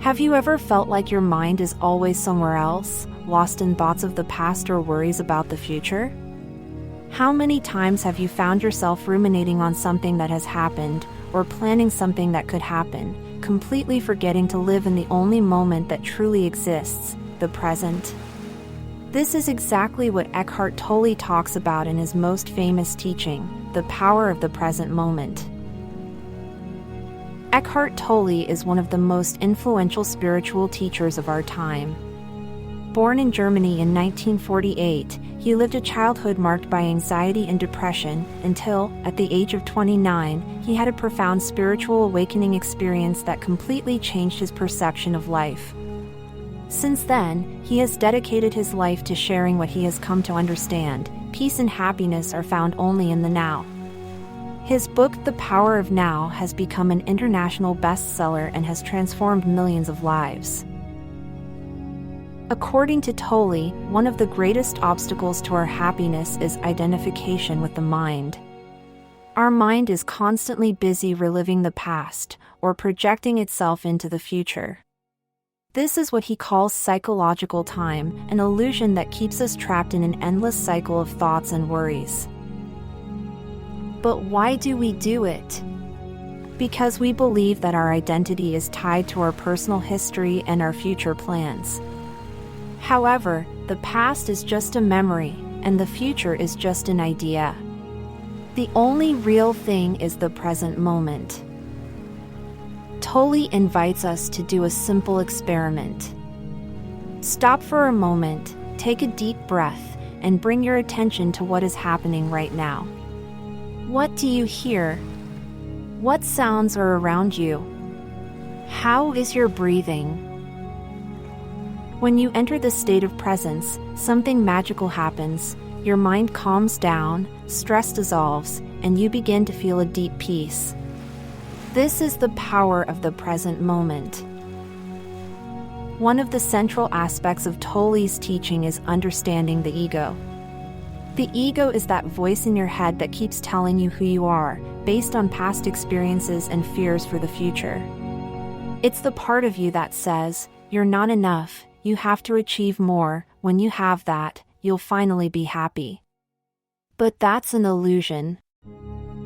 Have you ever felt like your mind is always somewhere else, lost in thoughts of the past or worries about the future? How many times have you found yourself ruminating on something that has happened, or planning something that could happen, completely forgetting to live in the only moment that truly exists, the present? This is exactly what Eckhart Tolle talks about in his most famous teaching, the power of the present moment. Eckhart Tolle is one of the most influential spiritual teachers of our time. Born in Germany in 1948, he lived a childhood marked by anxiety and depression until, at the age of 29, he had a profound spiritual awakening experience that completely changed his perception of life. Since then, he has dedicated his life to sharing what he has come to understand. Peace and happiness are found only in the now. His book, The Power of Now, has become an international bestseller and has transformed millions of lives. According to Tolle, one of the greatest obstacles to our happiness is identification with the mind. Our mind is constantly busy reliving the past or projecting itself into the future. This is what he calls psychological time, an illusion that keeps us trapped in an endless cycle of thoughts and worries. But why do we do it? Because we believe that our identity is tied to our personal history and our future plans. However, the past is just a memory, and the future is just an idea. The only real thing is the present moment. Tolle invites us to do a simple experiment. Stop for a moment, take a deep breath, and bring your attention to what is happening right now. What do you hear? What sounds are around you? How is your breathing? When you enter the state of presence, something magical happens. Your mind calms down, stress dissolves, and you begin to feel a deep peace. This is the power of the present moment. One of the central aspects of Tolle's teaching is understanding the ego. The ego is that voice in your head that keeps telling you who you are, based on past experiences and fears for the future. It's the part of you that says, "You're not enough, you have to achieve more, when you have that, you'll finally be happy." But that's an illusion.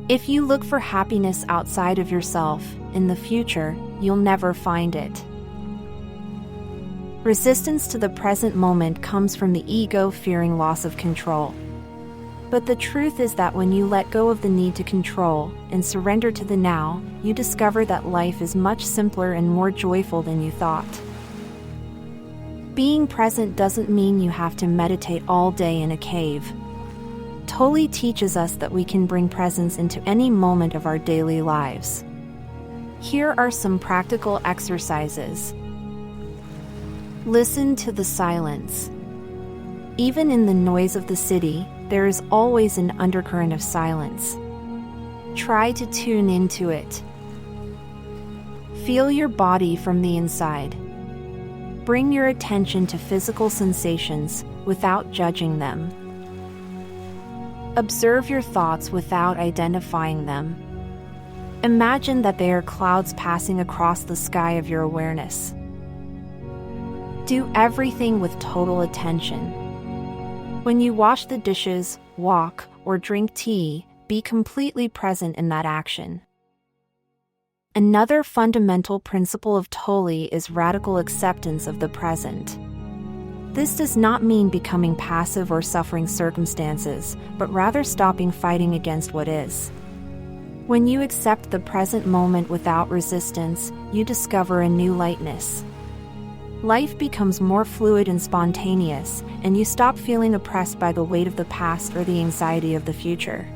If you look for happiness outside of yourself, in the future, you'll never find it. Resistance to the present moment comes from the ego fearing loss of control. But the truth is that when you let go of the need to control and surrender to the now, you discover that life is much simpler and more joyful than you thought. Being present doesn't mean you have to meditate all day in a cave. Tolle teaches us that we can bring presence into any moment of our daily lives. Here are some practical exercises. Listen to the silence. Even in the noise of the city, there is always an undercurrent of silence. Try to tune into it. Feel your body from the inside. Bring your attention to physical sensations without judging them. Observe your thoughts without identifying them. Imagine that they are clouds passing across the sky of your awareness. Do everything with total attention. When you wash the dishes, walk, or drink tea, be completely present in that action. Another fundamental principle of Tolle is radical acceptance of the present. This does not mean becoming passive or suffering circumstances, but rather stopping fighting against what is. When you accept the present moment without resistance, you discover a new lightness. Life becomes more fluid and spontaneous, and you stop feeling oppressed by the weight of the past or the anxiety of the future.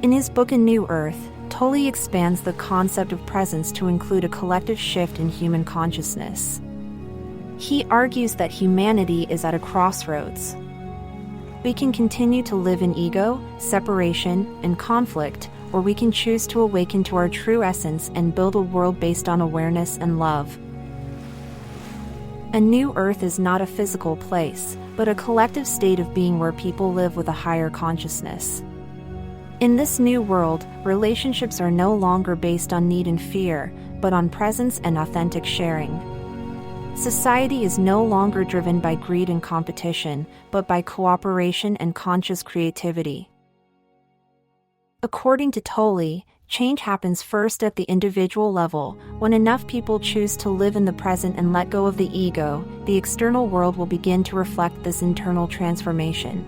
In his book A New Earth, Tolle expands the concept of presence to include a collective shift in human consciousness. He argues that humanity is at a crossroads. We can continue to live in ego, separation, and conflict, or we can choose to awaken to our true essence and build a world based on awareness and love. A new earth is not a physical place, but a collective state of being where people live with a higher consciousness. In this new world, relationships are no longer based on need and fear, but on presence and authentic sharing. Society is no longer driven by greed and competition, but by cooperation and conscious creativity. According to Tolle, change happens first at the individual level. When enough people choose to live in the present and let go of the ego, the external world will begin to reflect this internal transformation.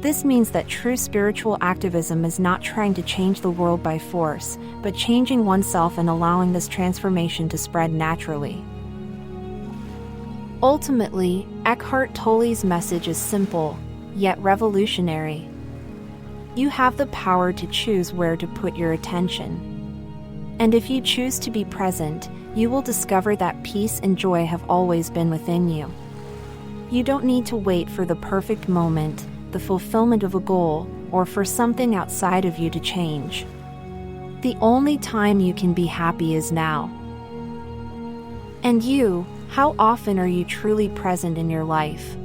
This means that true spiritual activism is not trying to change the world by force, but changing oneself and allowing this transformation to spread naturally. Ultimately, Eckhart Tolle's message is simple, yet revolutionary. You have the power to choose where to put your attention. And if you choose to be present, you will discover that peace and joy have always been within you. You don't need to wait for the perfect moment, the fulfillment of a goal, or for something outside of you to change. The only time you can be happy is now. And you, how often are you truly present in your life?